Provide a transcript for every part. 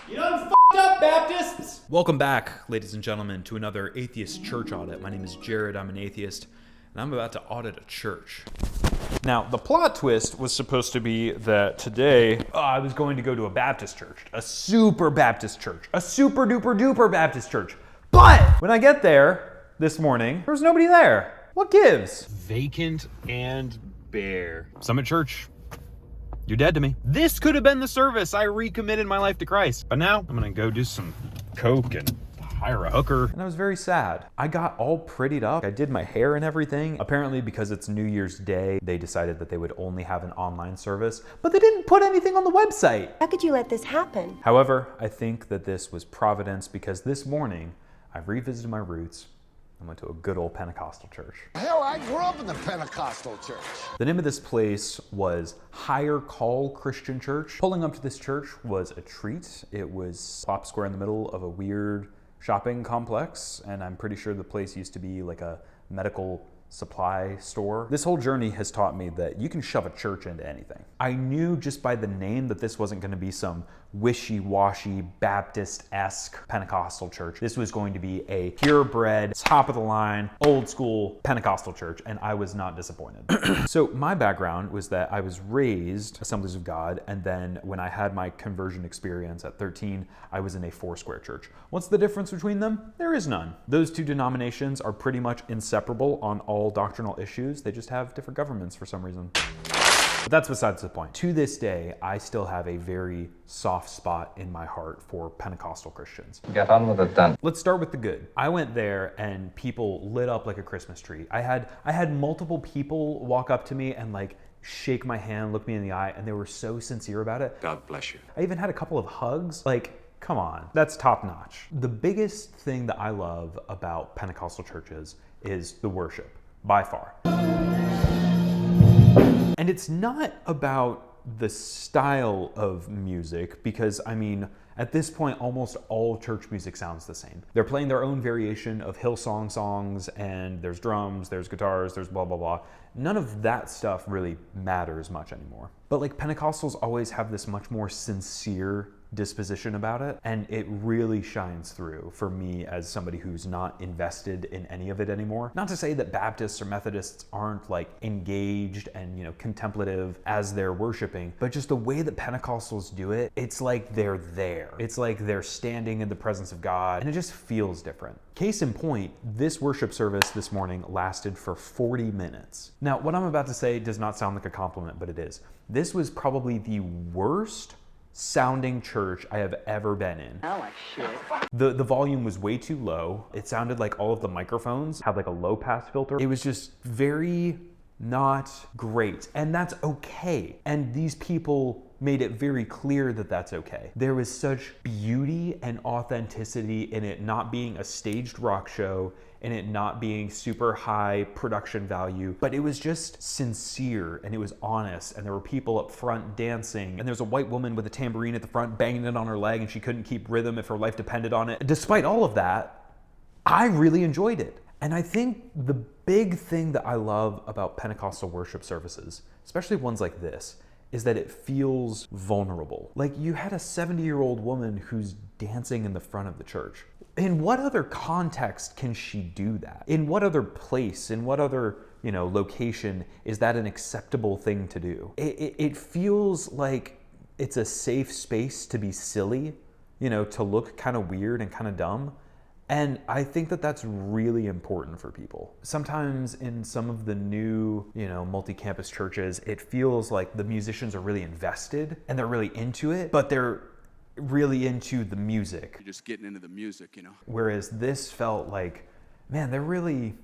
You done f***ed up, Baptists! Welcome back, ladies and gentlemen, to another Atheist Church Audit. My name is Jared, I'm an atheist, and I'm about to audit a church. Now, the plot twist was supposed to be that today I was going to go to a Baptist church, a super Baptist church, a super duper duper Baptist church. But when I get there this morning, there was nobody there. What gives? Vacant and bare. Summit Church, you're dead to me. This could have been the service I recommitted my life to Christ. But now I'm gonna go do some coke and hire a hooker. And I was very sad. I got all prettied up. I did my hair and everything. Apparently, because it's New Year's Day, they decided that they would only have an online service, but they didn't put anything on the website. How could you let this happen? However, I think that this was providence because this morning I revisited my roots. I went to a good old Pentecostal church. Hell, I grew up in the Pentecostal church. The name of this place was Higher Call Christian Church. Pulling up to this church was a treat. It was plop square in the middle of a weird shopping complex, and I'm pretty sure the place used to be like a medical supply store. This whole journey has taught me that you can shove a church into anything. I knew just by the name that this wasn't going to be some wishy-washy Baptist-esque Pentecostal church. This was going to be a purebred, top-of-the-line, old-school Pentecostal church, and I was not disappointed. So my background was that I was raised Assemblies of God, and then when I had my conversion experience at 13, I was in a Foursquare church. What's the difference between them? There is none. Those two denominations are pretty much inseparable on all doctrinal issues. They just have different governments for some reason. But that's besides the point. To this day, I still have a very soft spot in my heart for Pentecostal Christians. Get on with it then. Let's start with the good. I went there and people lit up like a Christmas tree. I had multiple people walk up to me and like shake my hand, look me in the eye, and they were so sincere about it. God bless you. I even had a couple of hugs. Like, come on, that's top notch. The biggest thing that I love about Pentecostal churches is the worship, by far. And it's not about the style of music because, I mean, at this point, almost all church music sounds the same. They're playing their own variation of Hillsong songs, and there's drums, there's guitars, there's blah, blah, blah. None of that stuff really matters much anymore. But like Pentecostals always have this much more sincere disposition about it, and it really shines through for me as somebody who's not invested in any of it anymore. Not to say that Baptists or Methodists aren't like engaged and, you know, contemplative as they're worshiping, but just the way that Pentecostals do it, it's like they're there. It's like they're standing in the presence of God, and it just feels different. Case in point, this worship service this morning lasted for 40 minutes. Now, what I'm about to say does not sound like a compliment, but it is. This was probably the worst sounding church I have ever been in. Oh, like shit. The volume was way too low. It sounded like all of the microphones had like a low pass filter. It was just very not great, and that's okay. And these people made it very clear that that's okay. There was such beauty and authenticity in it not being a staged rock show, and it not being super high production value, but it was just sincere and it was honest, and there were people up front dancing, and there's a white woman with a tambourine at the front banging it on her leg, and she couldn't keep rhythm if her life depended on it. Despite all of that, I really enjoyed it. And I think the big thing that I love about Pentecostal worship services, especially ones like this, is that it feels vulnerable. Like you had a 70-year-old woman who's dancing in the front of the church. In what other context can she do that? In what other place, in what other, you know, location is that an acceptable thing to do? It feels like it's a safe space to be silly, you know, to look kind of weird and kind of dumb. And I think that that's really important for people. Sometimes in some of the new, you know, multi-campus churches, it feels like the musicians are really invested and they're really into it, but they're really into the music. You're just getting into the music, you know. Whereas this felt like, man, they're really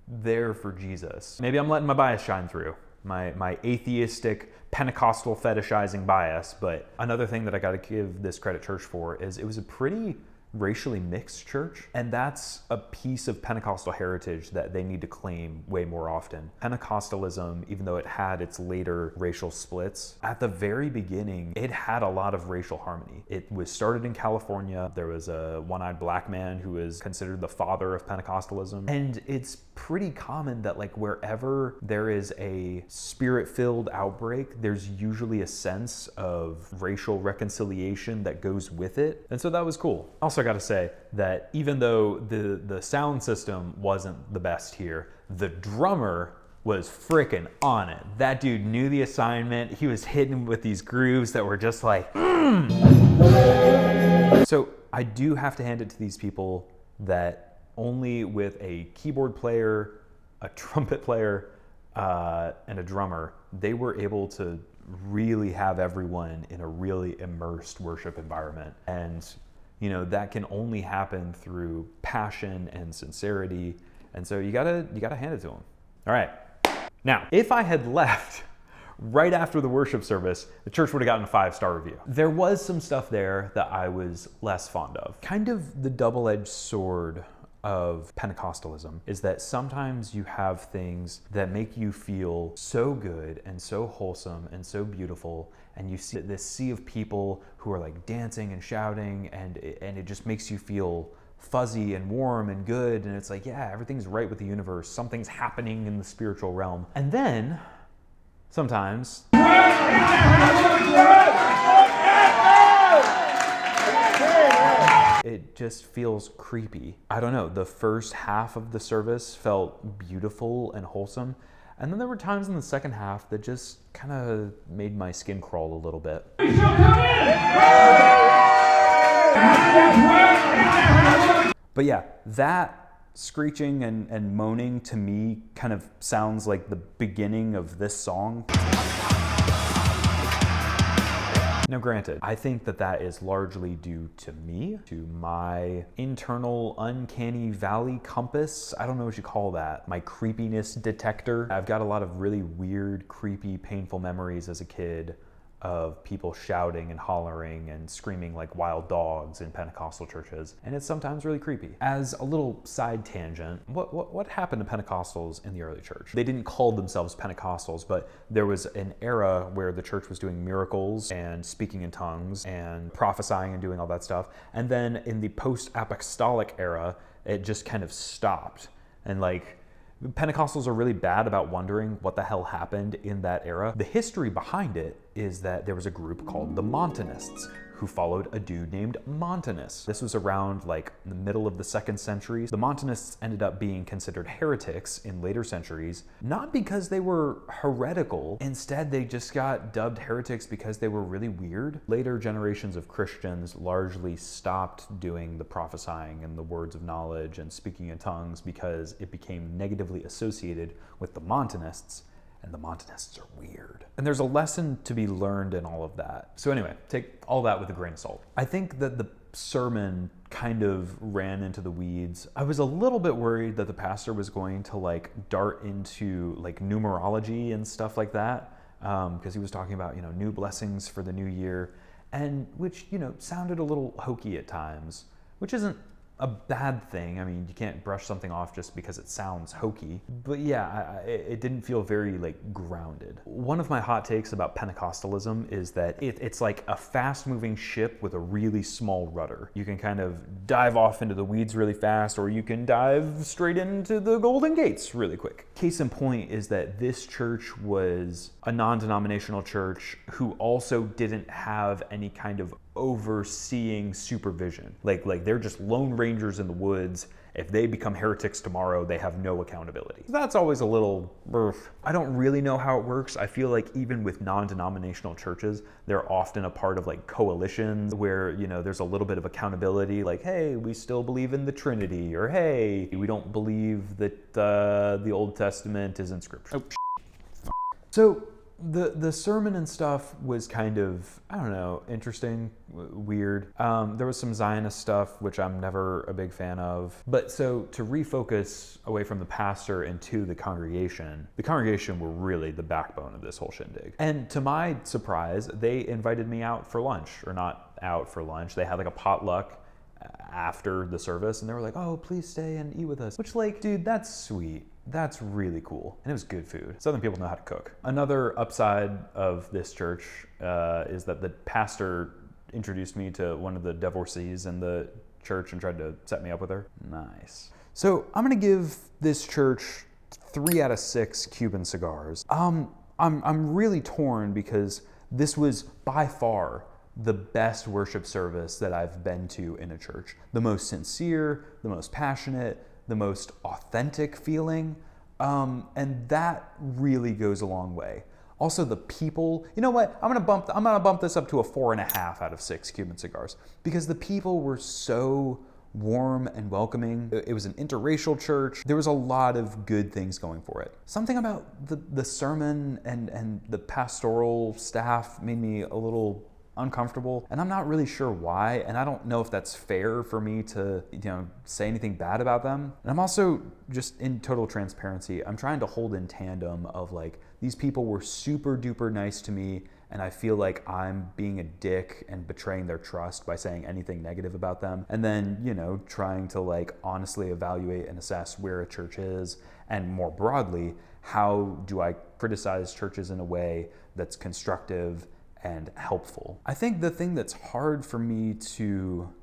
there for Jesus. Maybe I'm letting my bias shine through, my atheistic Pentecostal fetishizing bias. But another thing that I got to give this credit church for is it was a pretty racially mixed church. And that's a piece of Pentecostal heritage that they need to claim way more often. Pentecostalism, even though it had its later racial splits, at the very beginning, it had a lot of racial harmony. It was started in California. There was a one-eyed black man who is considered the father of Pentecostalism. And it's pretty common that like wherever there is a spirit-filled outbreak, there's usually a sense of racial reconciliation that goes with it. And so that was cool. Also got to say that even though the sound system wasn't the best here, the drummer was freaking on it. That dude knew the assignment. He was hitting with these grooves that were just like, So I do have to hand it to these people that only with a keyboard player, a trumpet player, and a drummer, they were able to really have everyone in a really immersed worship environment. And you know, that can only happen through passion and sincerity. And so you gotta hand it to them. All right. Now, if I had left right after the worship service, the church would have gotten a 5-star review. There was some stuff there that I was less fond of. Kind of the double-edged sword of Pentecostalism is that sometimes you have things that make you feel so good and so wholesome and so beautiful, and you see this sea of people who are like dancing and shouting, and it just makes you feel fuzzy and warm and good, and it's like, yeah, everything's right with the universe, something's happening in the spiritual realm. And then sometimes it just feels creepy. I don't know, the first half of the service felt beautiful and wholesome, and then there were times in the second half that just kind of made my skin crawl a little bit. But yeah, that screeching and moaning to me kind of sounds like the beginning of this song. Now granted, I think that is largely due to me, to my internal uncanny valley compass. I don't know what you call that. My creepiness detector. I've got a lot of really weird, creepy, painful memories as a kid of people shouting and hollering and screaming like wild dogs in Pentecostal churches, and it's sometimes really creepy. As a little side tangent, what happened to Pentecostals in the early church? They didn't call themselves Pentecostals, but there was an era where the church was doing miracles and speaking in tongues and prophesying and doing all that stuff, and then in the post-apostolic era, it just kind of stopped. And like, Pentecostals are really bad about wondering what the hell happened in that era. The history behind it is that there was a group called the Montanists who followed a dude named Montanus. This was around like the middle of the 2nd century. The Montanists ended up being considered heretics in later centuries, not because they were heretical. Instead, they just got dubbed heretics because they were really weird. Later generations of Christians largely stopped doing the prophesying and the words of knowledge and speaking in tongues because it became negatively associated with the Montanists. And the Montanists are weird. And there's a lesson to be learned in all of that. So anyway, take all that with a grain of salt. I think that the sermon kind of ran into the weeds. I was a little bit worried that the pastor was going to like dart into like numerology and stuff like that, because he was talking about, you know, new blessings for the new year, and which, you know, sounded a little hokey at times, which isn't a bad thing. I mean, you can't brush something off just because it sounds hokey. But yeah, it didn't feel very like grounded. One of my hot takes about Pentecostalism is that it's like a fast-moving ship with a really small rudder. You can kind of dive off into the weeds really fast, or you can dive straight into the Golden Gates really quick. Case in point is that this church was a non-denominational church who also didn't have any kind of overseeing supervision. Like they're just lone rangers in the woods. If they become heretics tomorrow, they have no accountability. That's always a little, I don't really know how it works. I feel like even with non-denominational churches, they're often a part of like coalitions where, you know, there's a little bit of accountability, like, hey, we still believe in the Trinity, or hey, we don't believe that the Old Testament is in Scripture. So the sermon and stuff was kind of, I don't know, interesting, weird. There was some Zionist stuff, which I'm never a big fan of. But so to refocus away from the pastor and to the congregation were really the backbone of this whole shindig. And to my surprise, they invited me out for lunch, or not out for lunch. They had like a potluck after the service, and they were like, oh, please stay and eat with us. Which, like, dude, that's sweet. That's really cool. And it was good food. Southern people know how to cook. Another upside of this church is that the pastor introduced me to one of the divorcees in the church and tried to set me up with her. Nice. So I'm gonna give this church 3 out of 6 Cuban cigars. I'm really torn because this was by far the best worship service that I've been to in a church. The most sincere, the most passionate, the most authentic feeling, and that really goes a long way. Also, the people, you know what? I'm gonna bump this up to a 4.5 out of 6 Cuban cigars because the people were so warm and welcoming. It was an interracial church. There was a lot of good things going for it. Something about the sermon and the pastoral staff made me a little uncomfortable, and I'm not really sure why, and I don't know if that's fair for me to, say anything bad about them. And I'm also, just in total transparency, I'm trying to hold in tandem of like, these people were super duper nice to me, and I feel like I'm being a dick and betraying their trust by saying anything negative about them, and then, trying to like honestly evaluate and assess where a church is, and more broadly, how do I criticize churches in a way that's constructive and helpful. I think the thing that's hard for me to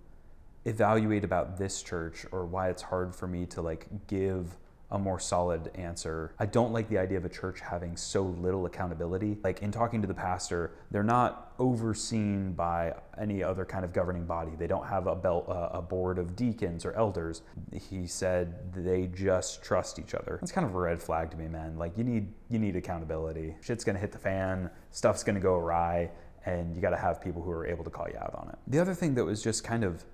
evaluate about this church, or why it's hard for me to like give a more solid answer, I don't like the idea of a church having so little accountability. Like in talking to the pastor, they're not overseen by any other kind of governing body. They don't have a board of deacons or elders. He said they just trust each other. That's kind of a red flag to me, man. Like you need accountability. Shit's gonna hit the fan, stuff's gonna go awry, and you gotta have people who are able to call you out on it. The other thing that was just kind of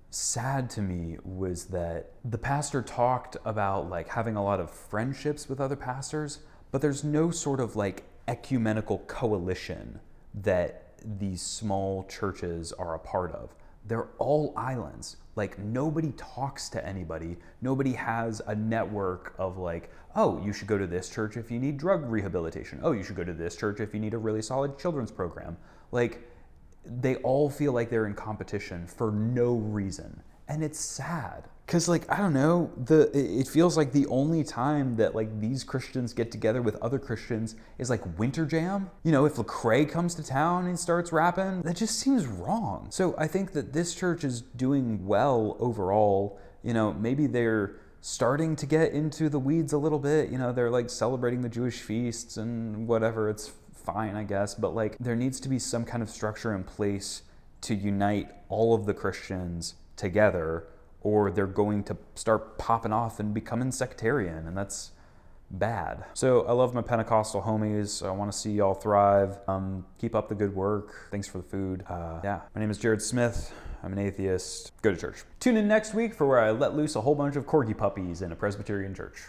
sad to me was that the pastor talked about like having a lot of friendships with other pastors, but there's no sort of like ecumenical coalition that these small churches are a part of. They're all islands. Like nobody talks to anybody. Nobody has a network of like, oh, you should go to this church if you need drug rehabilitation. Oh, you should go to this church if you need a really solid children's program. Like, they all feel like they're in competition for no reason. And it's sad. Cause like, I don't know, it feels like the only time that like these Christians get together with other Christians is like Winter Jam. If Lecrae comes to town and starts rapping, that just seems wrong. So I think that this church is doing well overall. Maybe they're starting to get into the weeds a little bit. They're like celebrating the Jewish feasts and whatever. It's fine, I guess, but like there needs to be some kind of structure in place to unite all of the Christians together, or they're going to start popping off and becoming sectarian, and that's bad. So I love my Pentecostal homies. I want to see y'all thrive. Keep up the good work. Thanks for the food. My name is Jared Smith. I'm an atheist. Go to church. Tune in next week for where I let loose a whole bunch of corgi puppies in a Presbyterian church.